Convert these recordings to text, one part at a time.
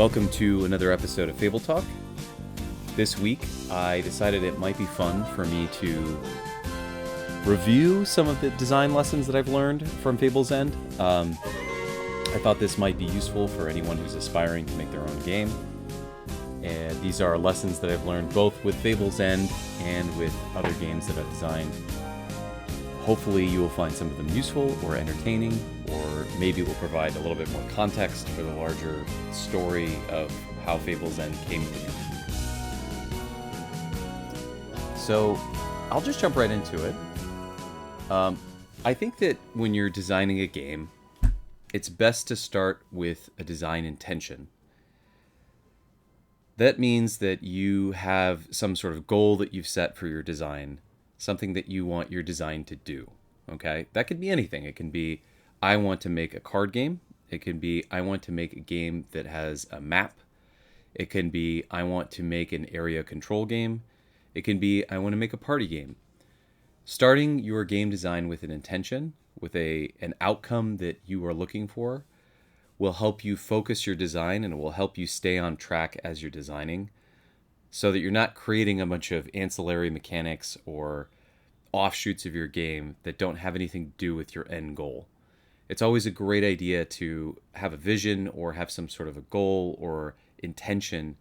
Welcome to another episode of Fable Talk. This week, I decided it might be fun for me to review some of the design lessons that I've learned from Fable's End. I thought this might be useful for anyone who's aspiring to make their own game. And these are lessons that I've learned both with Fable's End and with other games that I've designed. Hopefully you will find some of them useful or entertaining, or maybe will provide a little bit more context for the larger story of how Fable's End came to be. So I'll just jump right into it. I think that when you're designing a game, it's best to start with a design intention. That means that you have some sort of goal that you've set for your design, something that you want your design to do, okay? That could be anything. It can be, I want to make a card game. It can be, I want to make a game that has a map. It can be, I want to make an area control game. It can be, I want to make a party game. Starting your game design with an intention, with an outcome that you are looking for, will help you focus your design, and it will help you stay on track as you're designing, so that you're not creating a bunch of ancillary mechanics or offshoots of your game that don't have anything to do with your end goal. It's always a great idea to have a vision or have some sort of a goal or intention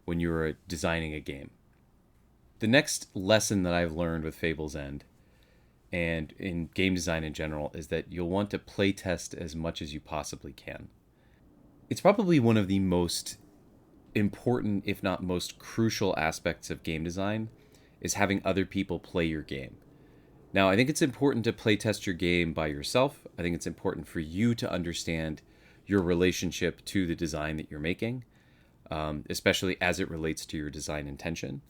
when you're designing a game. The next lesson that I've learned with Fable's End and in game design in general is that you'll want to play test as much as you possibly can. It's probably one of the most important, if not most crucial aspects of game design is having other people play your game. Now, I think it's important to play test your game by yourself. I think it's important for you to understand your relationship to the design that you're making, especially as it relates to your design intention.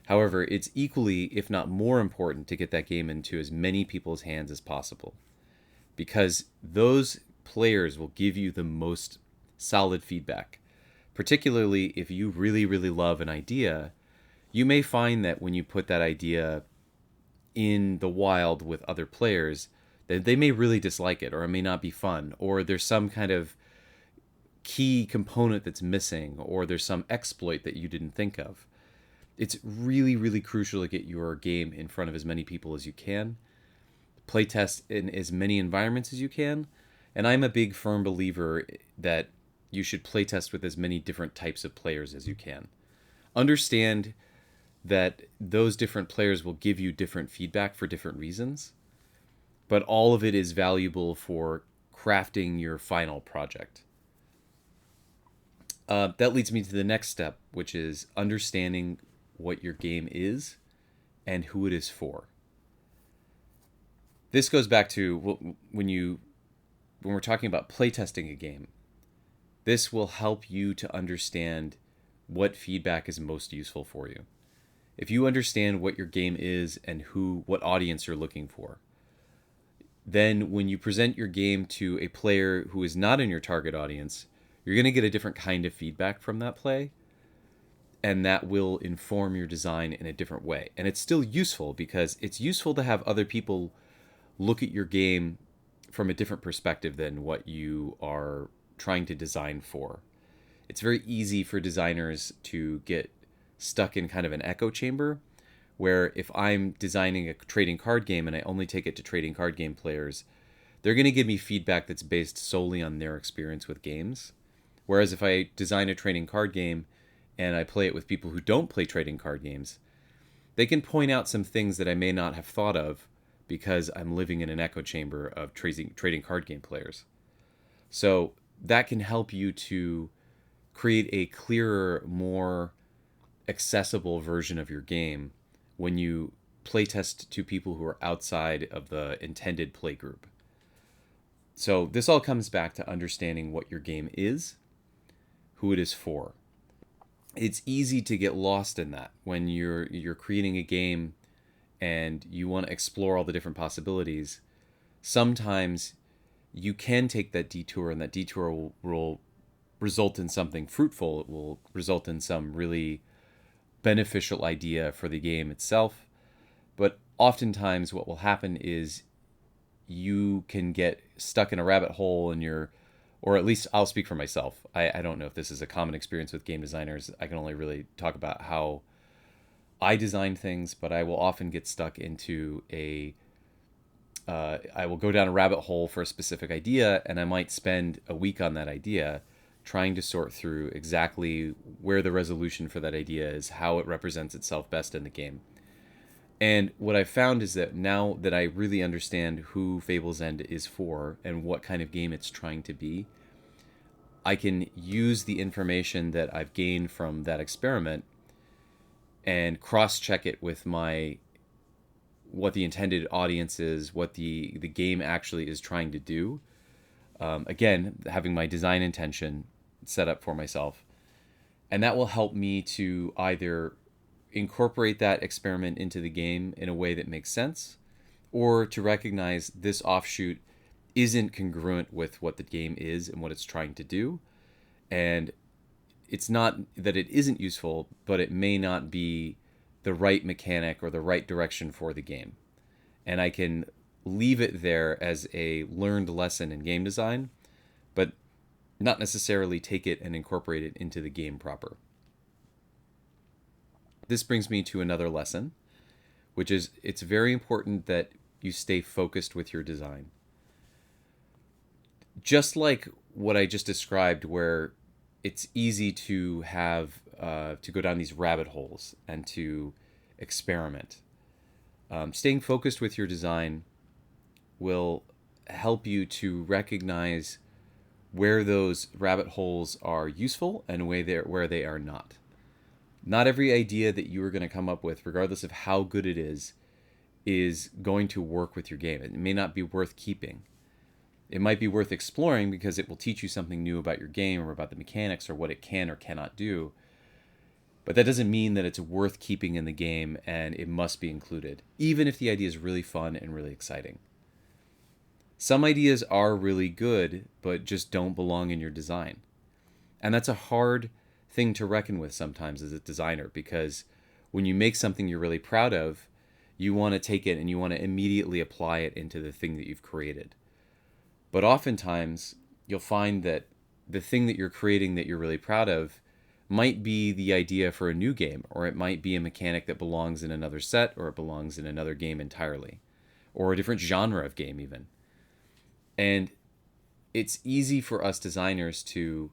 However, it's equally, if not more important, to get that game into as many people's hands as possible, because those players will give you the most solid feedback. Particularly if you really, really love an idea, you may find that when you put that idea in the wild with other players, that they may really dislike it, or it may not be fun, or there's some kind of key component that's missing, or there's some exploit that you didn't think of. It's really, really crucial to get your game in front of as many people as you can. Playtest in as many environments as you can. And I'm a big, firm believer that you should playtest with as many different types of players as you can. Understand that those different players will give you different feedback for different reasons, but all of it is valuable for crafting your final project. That leads me to the next step, which is understanding what your game is and who it is for. This goes back to when we're talking about playtesting a game. This will help you to understand what feedback is most useful for you. If you understand what your game is and what audience you're looking for, then when you present your game to a player who is not in your target audience, you're going to get a different kind of feedback from that play, and that will inform your design in a different way. And it's still useful because it's useful to have other people look at your game from a different perspective than what you are trying to design for. It's very easy for designers to get stuck in kind of an echo chamber, where if I'm designing a trading card game and I only take it to trading card game players, they're going to give me feedback that's based solely on their experience with games. Whereas if I design a trading card game and I play it with people who don't play trading card games, they can point out some things that I may not have thought of because I'm living in an echo chamber of trading card game players. So that can help you to create a clearer, more accessible version of your game when you playtest to people who are outside of the intended play group. So this all comes back to understanding what your game is, who it is for. It's easy to get lost in that when you're creating a game and you want to explore all the different possibilities. Sometimes you can take that detour, and that detour will result in something fruitful. It will result in some really beneficial idea for the game itself. But oftentimes what will happen is you can get stuck in a rabbit hole and you're or at least I'll speak for myself. I don't know if this is a common experience with game designers. I can only really talk about how I design things, but I will often get stuck into I will go down a rabbit hole for a specific idea, and I might spend a week on that idea trying to sort through exactly where the resolution for that idea is, how it represents itself best in the game. And what I've found is that now that I really understand who Fable's End is for and what kind of game it's trying to be, I can use the information that I've gained from that experiment and cross-check it with my what the intended audience is, what the game actually is trying to do. Again, having my design intention set up for myself, and that will help me to either incorporate that experiment into the game in a way that makes sense, or to recognize this offshoot isn't congruent with what the game is and what it's trying to do. And it's not that it isn't useful, but it may not be the right mechanic or the right direction for the game. And I can leave it there as a learned lesson in game design, but not necessarily take it and incorporate it into the game proper. This brings me to another lesson, which is it's very important that you stay focused with your design. Just like what I just described, where it's easy to have to go down these rabbit holes and to experiment. Staying focused with your design will help you to recognize where those rabbit holes are useful and where they are not. Not every idea that you are going to come up with, regardless of how good it is going to work with your game. It may not be worth keeping. It might be worth exploring because it will teach you something new about your game or about the mechanics or what it can or cannot do. But that doesn't mean that it's worth keeping in the game and it must be included, even if the idea is really fun and really exciting. Some ideas are really good, but just don't belong in your design. And that's a hard thing to reckon with sometimes as a designer, because when you make something you're really proud of, you want to take it and you want to immediately apply it into the thing that you've created. But oftentimes, you'll find that the thing that you're creating that you're really proud of might be the idea for a new game, or it might be a mechanic that belongs in another set, or it belongs in another game entirely, or a different genre of game even. And it's easy for us designers to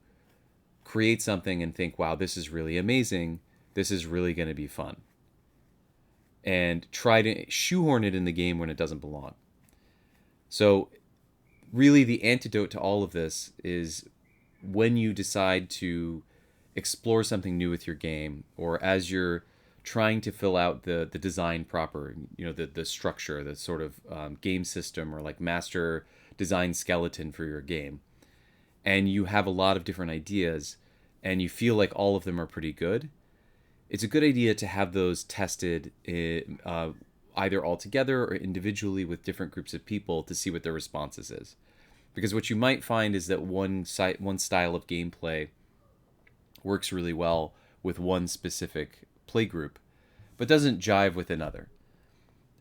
create something and think, wow, this is really amazing, this is really going to be fun, and try to shoehorn it in the game when it doesn't belong. So really the antidote to all of this is when you decide to explore something new with your game, or as you're trying to fill out the design proper, the structure, the sort of game system or like master design skeleton for your game, and you have a lot of different ideas and you feel like all of them are pretty good, it's a good idea to have those tested either all together or individually with different groups of people to see what their responses is. Because what you might find is that one style of gameplay works really well with one specific play group, but doesn't jive with another.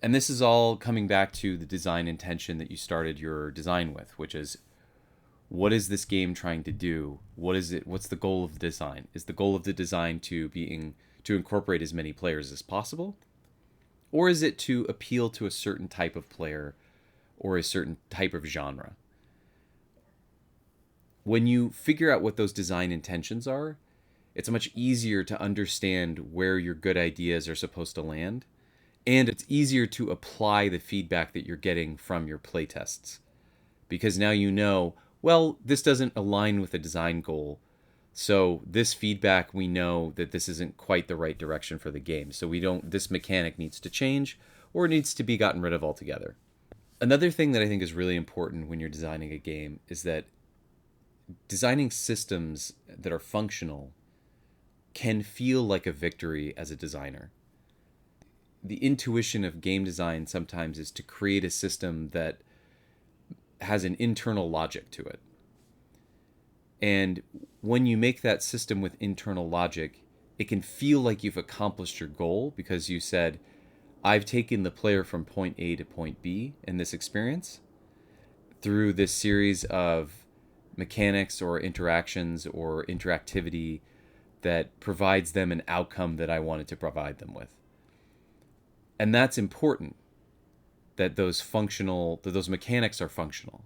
And this is all coming back to the design intention that you started your design with, which is, what is this game trying to do? What is it? What's the goal of the design? Is the goal of the design to incorporate as many players as possible? Or is it to appeal to a certain type of player or a certain type of genre? When you figure out what those design intentions are, it's much easier to understand where your good ideas are supposed to land, and it's easier to apply the feedback that you're getting from your playtests. Because now you know, well, this doesn't align with the design goal, so this feedback, we know that this isn't quite the right direction for the game, so this mechanic needs to change, or it needs to be gotten rid of altogether. Another thing that I think is really important when you're designing a game is that designing systems that are functional can feel like a victory as a designer. The intuition of game design sometimes is to create a system that has an internal logic to it. And when you make that system with internal logic, it can feel like you've accomplished your goal because you said, I've taken the player from point A to point B in this experience through this series of mechanics or interactions or interactivity that provides them an outcome that I wanted to provide them with. And that's important, that those mechanics are functional.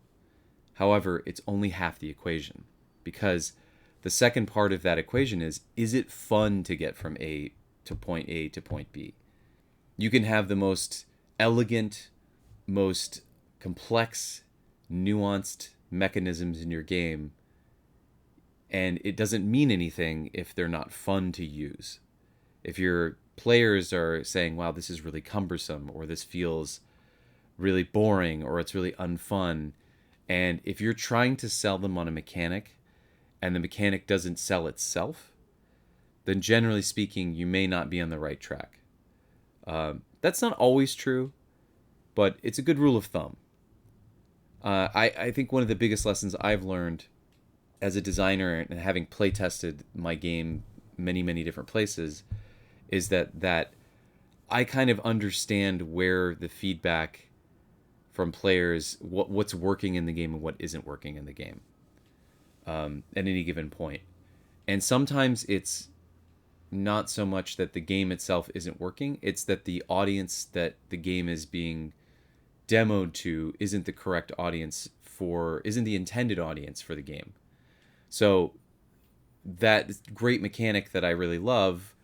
However, it's only half the equation, because the second part of that equation is it fun to get from A to point B? You can have the most elegant, most complex, nuanced mechanisms in your game, and it doesn't mean anything if they're not fun to use. If your players are saying, wow, this is really cumbersome, or this feels really boring, or it's really unfun, and if you're trying to sell them on a mechanic and the mechanic doesn't sell itself, then generally speaking, you may not be on the right track. That's not always true, but it's a good rule of thumb. I think one of the biggest lessons I've learned as a designer and having play tested my game many, many different places is that I kind of understand where the feedback from players, what's working in the game and what isn't working in the game at any given point. And sometimes it's not so much that the game itself isn't working, it's that the audience that the game is being demoed to isn't the correct audience isn't the intended audience for the game. So that great mechanic that I really love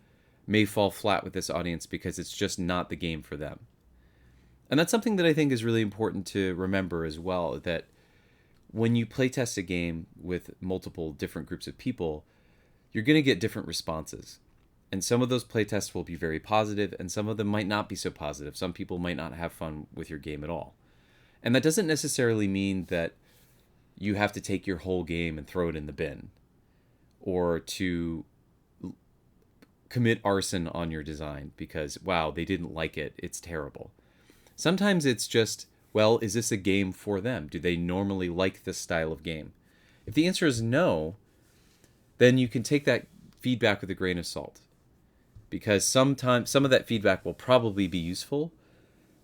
may fall flat with this audience because it's just not the game for them. And that's something that I think is really important to remember as well, that when you playtest a game with multiple different groups of people, you're going to get different responses. And some of those playtests will be very positive, and some of them might not be so positive. Some people might not have fun with your game at all. And that doesn't necessarily mean that you have to take your whole game and throw it in the bin, or to commit arson on your design because, wow, they didn't like it, it's terrible. Sometimes it's just, well, is this a game for them? Do they normally like this style of game? If the answer is no, then you can take that feedback with a grain of salt. Because sometimes some of that feedback will probably be useful,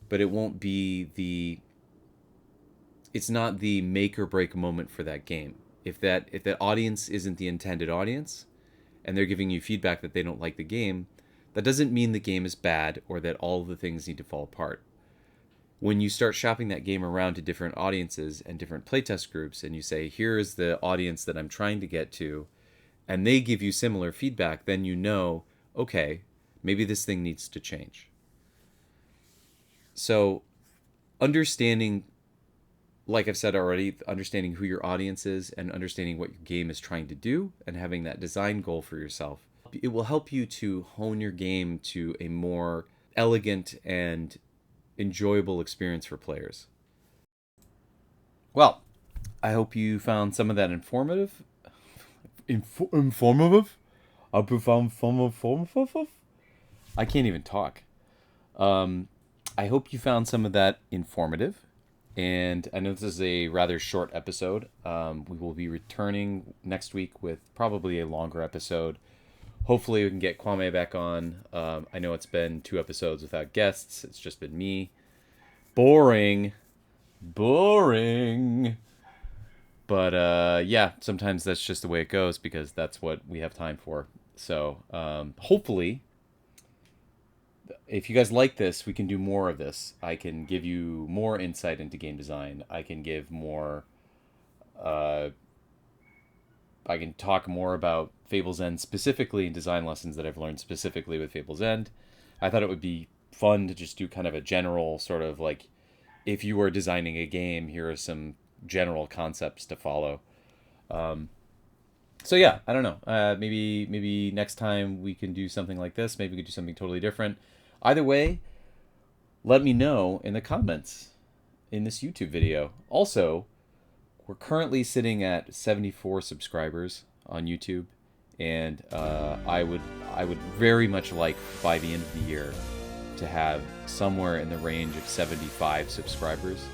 but it won't be it's not the make or break moment for that game. If that audience isn't the intended audience and they're giving you feedback that they don't like the game, that doesn't mean the game is bad or that all of the things need to fall apart. When you start shopping that game around to different audiences and different playtest groups, and you say, here is the audience that I'm trying to get to, and they give you similar feedback, then you know, okay, maybe this thing needs to change. So understanding, like I've said already, understanding who your audience is and understanding what your game is trying to do and having that design goal for yourself, it will help you to hone your game to a more elegant and enjoyable experience for players. Well, I hope you found some of that informative. Informative? I can't even talk. I hope you found some of that informative. And I know this is a rather short episode. We will be returning next week with probably a longer episode. Hopefully we can get Kwame back on. I know it's been 2 episodes without guests. It's just been me. Boring. But yeah, sometimes that's just the way it goes because that's what we have time for. So hopefully, if you guys like this, we can do more of this. I can give you more insight into game design. I can give more... I can talk more about Fable's End specifically and design lessons that I've learned specifically with Fable's End. I thought it would be fun to just do kind of a general sort of like, if you were designing a game, here are some general concepts to follow. So yeah, I don't know. Maybe next time we can do something like this. Maybe we could do something totally different. Either way, let me know in the comments in this YouTube video. Also, we're currently sitting at 74 subscribers on YouTube, and I would very much like by the end of the year to have somewhere in the range of 75 subscribers.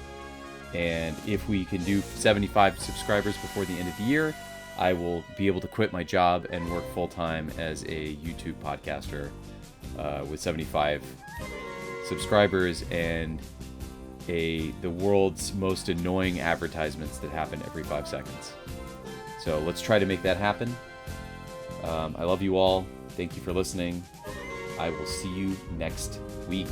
And if we can do 75 subscribers before the end of the year, I will be able to quit my job and work full-time as a YouTube podcaster with 75 subscribers and the world's most annoying advertisements that happen every 5 seconds. So let's try to make that happen. I love you all. Thank you for listening. I will see you next week.